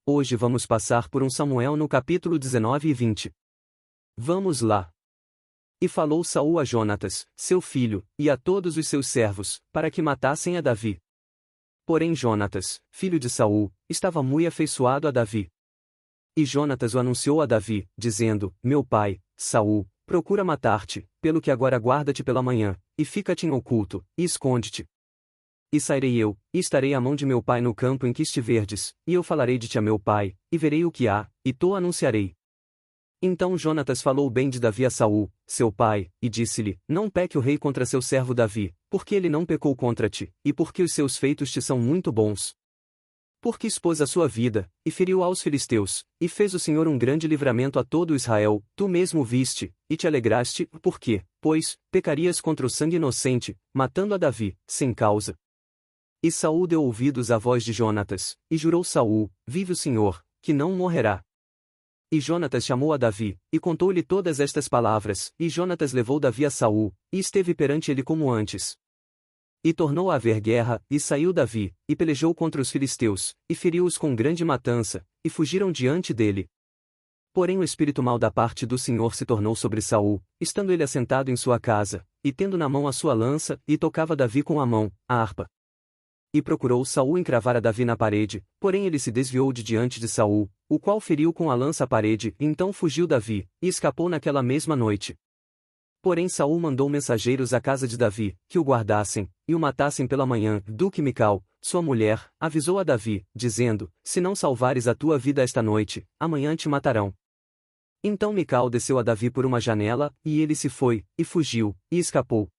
Hoje vamos passar por 1 Samuel no capítulo 19 e 20. Vamos lá. E falou Saul a Jonatas, seu filho, e a todos os seus servos, para que matassem a Davi. Porém Jonatas, filho de Saul, estava muito afeiçoado a Davi. E Jonatas o anunciou a Davi, dizendo: Meu pai, Saul, procura matar-te, pelo que agora guarda-te pela manhã, e fica-te em oculto, e esconde-te. E sairei eu, e estarei à mão de meu pai no campo em que estiverdes, e eu falarei de ti a meu pai, e verei o que há, e to anunciarei. Então Jonatas falou bem de Davi a Saul, seu pai, e disse-lhe: Não peque o rei contra seu servo Davi, porque ele não pecou contra ti, e porque os seus feitos te são muito bons. Porque expôs a sua vida, e feriu aos filisteus, e fez o Senhor um grande livramento a todo Israel, tu mesmo viste, e te alegraste, porque, pois, pecarias contra o sangue inocente, matando a Davi, sem causa. E Saul deu ouvidos à voz de Jonatas, e jurou Saul: Vive o Senhor, que não morrerá. E Jonatas chamou a Davi, e contou-lhe todas estas palavras, e Jonatas levou Davi a Saul, e esteve perante ele como antes. E tornou a haver guerra, e saiu Davi, e pelejou contra os filisteus, e feriu-os com grande matança, e fugiram diante dele. Porém o espírito mau da parte do Senhor se tornou sobre Saul, estando ele assentado em sua casa, e tendo na mão a sua lança, e tocava Davi com a mão, a harpa. E procurou Saul encravar a Davi na parede, porém ele se desviou de diante de Saul, o qual feriu com a lança a parede, então fugiu Davi, e escapou naquela mesma noite. Porém Saul mandou mensageiros à casa de Davi, que o guardassem, e o matassem pela manhã, do que Mical, sua mulher, avisou a Davi, dizendo: Se não salvares a tua vida esta noite, amanhã te matarão. Então Mical desceu a Davi por uma janela, e ele se foi, e fugiu, e escapou.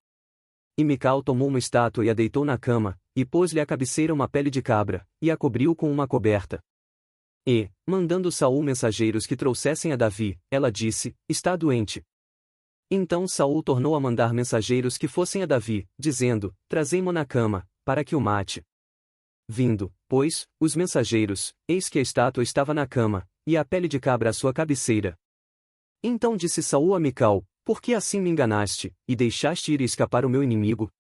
E Mical tomou uma estátua e a deitou na cama, e pôs-lhe à cabeceira uma pele de cabra, e a cobriu com uma coberta. E, mandando Saul mensageiros que trouxessem a Davi, ela disse: Está doente. Então Saul tornou a mandar mensageiros que fossem a Davi, dizendo: Trazei-mo na cama, para que o mate. Vindo, pois, os mensageiros, eis que a estátua estava na cama, e a pele de cabra à sua cabeceira. Então disse Saul a Mical: Por que assim me enganaste, e deixaste ir e escapar o meu inimigo?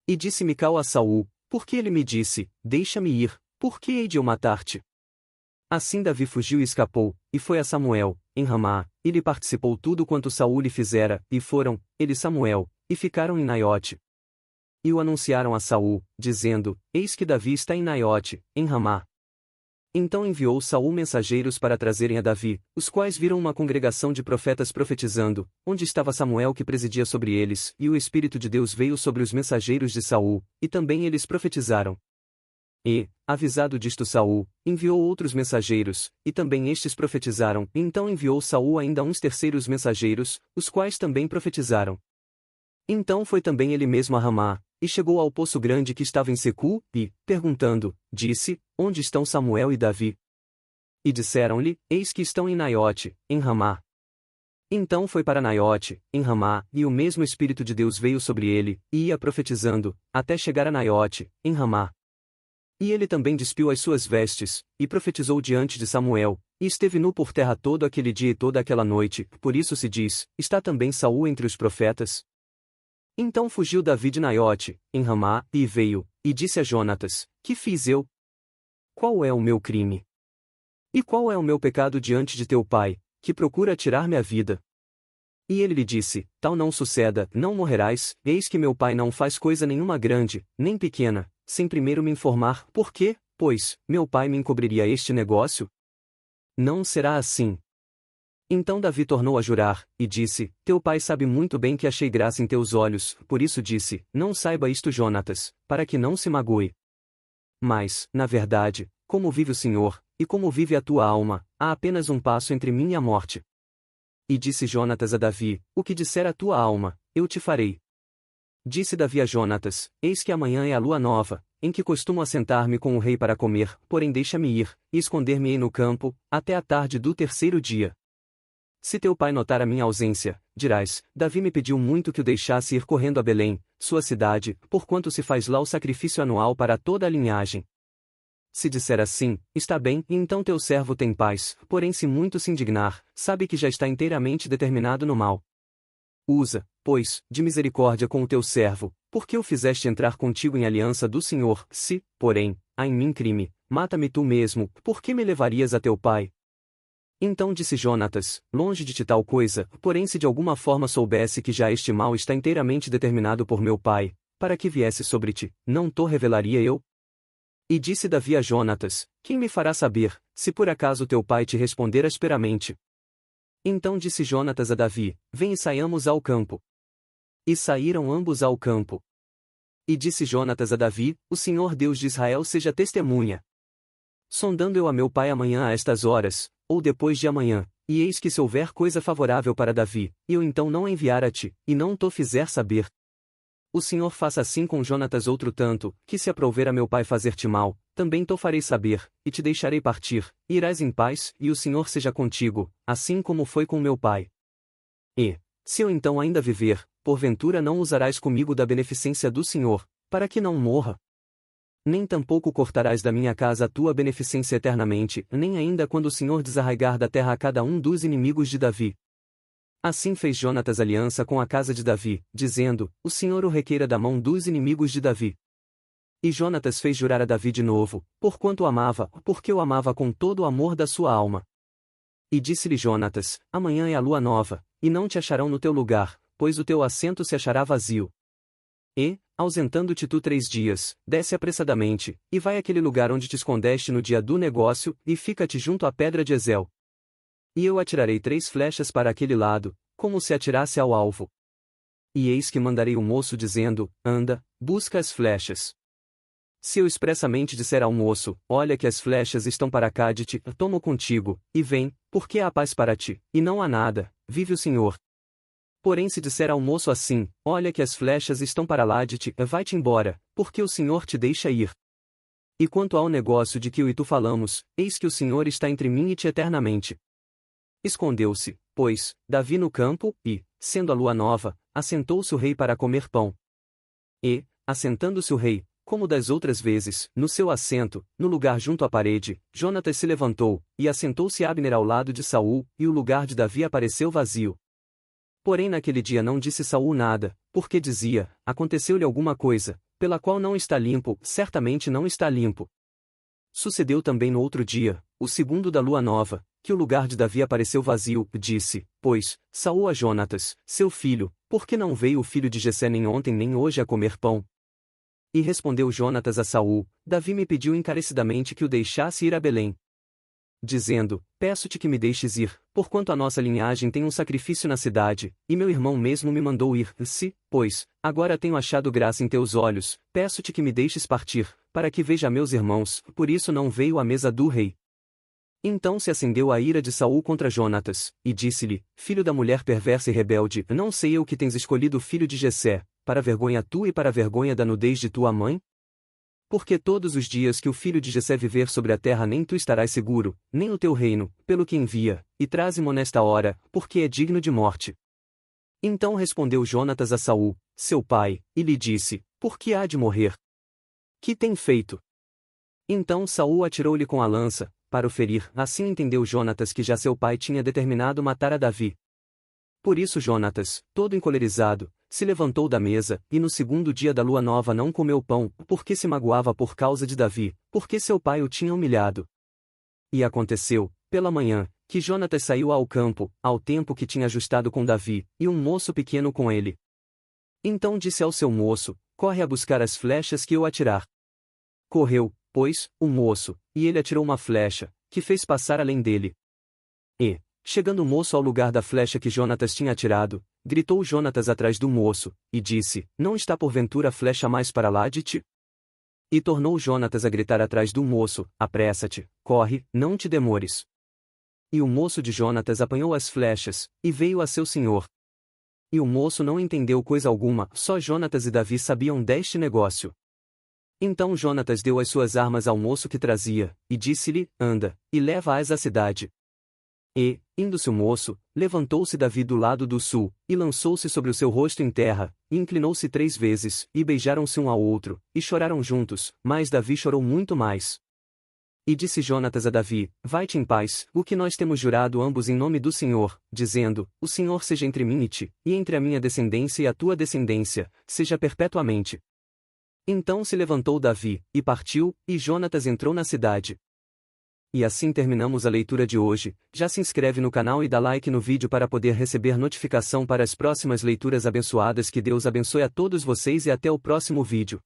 E disse Mical a Saul: Porque ele me disse: Deixa-me ir, por que hei de eu matar-te? Assim Davi fugiu e escapou, e foi a Samuel, em Ramá, e lhe participou tudo quanto Saul lhe fizera, e foram, ele e Samuel, e ficaram em Naiote. E o anunciaram a Saul, dizendo: Eis que Davi está em Naiote, em Ramá. Então enviou Saul mensageiros para trazerem a Davi, os quais viram uma congregação de profetas profetizando, onde estava Samuel que presidia sobre eles, e o Espírito de Deus veio sobre os mensageiros de Saul, e também eles profetizaram. E, avisado disto Saul, enviou outros mensageiros, e também estes profetizaram, e então enviou Saul ainda uns terceiros mensageiros, os quais também profetizaram. Então foi também ele mesmo a Ramá, e chegou ao poço grande que estava em Secu, e, perguntando, disse: Onde estão Samuel e Davi? E disseram-lhe: Eis que estão em Naiote, em Ramá. Então foi para Naiote, em Ramá, e o mesmo Espírito de Deus veio sobre ele, e ia profetizando, até chegar a Naiote, em Ramá. E ele também despiu as suas vestes, e profetizou diante de Samuel, e esteve nu por terra todo aquele dia e toda aquela noite, por isso se diz: Está também Saul entre os profetas? Então fugiu Davi de Naiote, em Ramá, e veio, e disse a Jonatas: Que fiz eu? Qual é o meu crime? E qual é o meu pecado diante de teu pai, que procura tirar-me a vida? E ele lhe disse: Tal não suceda, não morrerás, eis que meu pai não faz coisa nenhuma grande, nem pequena, sem primeiro me informar. Por quê, pois, meu pai me encobriria este negócio? Não será assim. Então Davi tornou a jurar, e disse: Teu pai sabe muito bem que achei graça em teus olhos, por isso disse: Não saiba isto Jonatas, para que não se magoe. Mas, na verdade, como vive o Senhor, e como vive a tua alma, há apenas um passo entre mim e a morte. E disse Jonatas a Davi: O que disser a tua alma, eu te farei. Disse Davi a Jonatas: Eis que amanhã é a lua nova, em que costumo assentar-me com o rei para comer, porém deixa-me ir, e esconder-me-ei no campo, até a tarde do terceiro dia. Se teu pai notar a minha ausência, dirás: Davi me pediu muito que o deixasse ir correndo a Belém, sua cidade, porquanto se faz lá o sacrifício anual para toda a linhagem. Se disser assim, está bem, e então teu servo tem paz, porém se muito se indignar, sabe que já está inteiramente determinado no mal. Usa, pois, de misericórdia com o teu servo, porque o fizeste entrar contigo em aliança do Senhor. Se, porém, há em mim crime, mata-me tu mesmo, por que me levarias a teu pai? Então disse Jonatas, longe de ti tal coisa, porém se de alguma forma soubesse que já este mal está inteiramente determinado por meu pai, para que viesse sobre ti, não to revelaria eu? E disse Davi a Jonatas, quem me fará saber, se por acaso teu pai te responder asperamente? Então disse Jonatas a Davi, vem e saiamos ao campo. E saíram ambos ao campo. E disse Jonatas a Davi, o Senhor Deus de Israel seja testemunha. Sondando eu a meu pai amanhã a estas horas, ou depois de amanhã, e eis que se houver coisa favorável para Davi, eu então não enviar a ti, e não to fizer saber. O Senhor faça assim com Jonatas outro tanto, que se aprouver a meu pai fazer-te mal, também to farei saber, e te deixarei partir, e irás em paz, e o Senhor seja contigo, assim como foi com meu pai. E, se eu então ainda viver, porventura não usarás comigo da beneficência do Senhor, para que não morra. Nem tampouco cortarás da minha casa a tua beneficência eternamente, nem ainda quando o Senhor desarraigar da terra a cada um dos inimigos de Davi. Assim fez Jonatas aliança com a casa de Davi, dizendo, o Senhor o requeira da mão dos inimigos de Davi. E Jonatas fez jurar a Davi de novo, porquanto o amava, porque o amava com todo o amor da sua alma. E disse-lhe Jonatas, amanhã é a lua nova, e não te acharão no teu lugar, pois o teu assento se achará vazio. E, ausentando-te tu 3 dias, desce apressadamente, e vai àquele lugar onde te escondeste no dia do negócio, e fica-te junto à pedra de Ezel. E eu atirarei 3 flechas para aquele lado, como se atirasse ao alvo. E eis que mandarei o moço dizendo, anda, busca as flechas. Se eu expressamente disser ao moço, olha que as flechas estão para cá de ti, tomo contigo, e vem, porque há paz para ti, e não há nada, vive o Senhor. Porém se disser ao moço assim, olha que as flechas estão para lá de ti, vai-te embora, porque o Senhor te deixa ir. E quanto ao negócio de que eu e tu falamos, eis que o Senhor está entre mim e ti eternamente. Escondeu-se, pois, Davi no campo, e, sendo a lua nova, assentou-se o rei para comer pão. E, assentando-se o rei, como das outras vezes, no seu assento, no lugar junto à parede, Jonatas se levantou, e assentou-se Abner ao lado de Saul, e o lugar de Davi apareceu vazio. Porém naquele dia não disse Saul nada, porque dizia, aconteceu-lhe alguma coisa, pela qual não está limpo, certamente não está limpo. Sucedeu também no outro dia, o segundo da lua nova, que o lugar de Davi apareceu vazio, disse, pois, Saul a Jonatas, seu filho, por que não veio o filho de Jessé nem ontem nem hoje a comer pão? E respondeu Jonatas a Saul, Davi me pediu encarecidamente que o deixasse ir a Belém. Dizendo, peço-te que me deixes ir, porquanto a nossa linhagem tem um sacrifício na cidade, e meu irmão mesmo me mandou ir, se, pois, agora tenho achado graça em teus olhos, peço-te que me deixes partir, para que veja meus irmãos, por isso não veio à mesa do rei. Então se acendeu a ira de Saul contra Jonatas, e disse-lhe, filho da mulher perversa e rebelde, não sei eu que tens escolhido o filho de Jessé, para vergonha tua e para vergonha da nudez de tua mãe? Porque todos os dias que o filho de Jessé viver sobre a terra nem tu estarás seguro, nem o teu reino, pelo que envia, e traze-mo nesta hora, porque é digno de morte. Então respondeu Jonatas a Saul, seu pai, e lhe disse, por que há de morrer? Que tem feito? Então Saul atirou-lhe com a lança, para o ferir, assim entendeu Jonatas que já seu pai tinha determinado matar a Davi. Por isso Jonatas, todo encolerizado, se levantou da mesa, e no segundo dia da lua nova não comeu pão, porque se magoava por causa de Davi, porque seu pai o tinha humilhado. E aconteceu, pela manhã, que Jonatas saiu ao campo, ao tempo que tinha ajustado com Davi, e um moço pequeno com ele. Então disse ao seu moço, corre a buscar as flechas que eu atirar. Correu, pois, o moço, e ele atirou uma flecha, que fez passar além dele. E, chegando o moço ao lugar da flecha que Jonatas tinha atirado, gritou Jonatas atrás do moço, e disse, não está porventura a flecha mais para lá de ti? E tornou Jonatas a gritar atrás do moço, apressa-te, corre, não te demores. E o moço de Jonatas apanhou as flechas, e veio a seu senhor. E o moço não entendeu coisa alguma, só Jonatas e Davi sabiam deste negócio. Então Jonatas deu as suas armas ao moço que trazia, e disse-lhe, anda, e leva-as à cidade. E, indo-se o moço, levantou-se Davi do lado do sul, e lançou-se sobre o seu rosto em terra, e inclinou-se 3 vezes, e beijaram-se um ao outro, e choraram juntos, mas Davi chorou muito mais. E disse Jonatas a Davi, vai-te em paz, o que nós temos jurado ambos em nome do Senhor, dizendo, o Senhor seja entre mim e ti, e entre a minha descendência e a tua descendência, seja perpetuamente. Então se levantou Davi, e partiu, e Jonatas entrou na cidade. E assim terminamos a leitura de hoje. Já se inscreve no canal e dá like no vídeo para poder receber notificação para as próximas leituras abençoadas. Que Deus abençoe a todos vocês e até o próximo vídeo.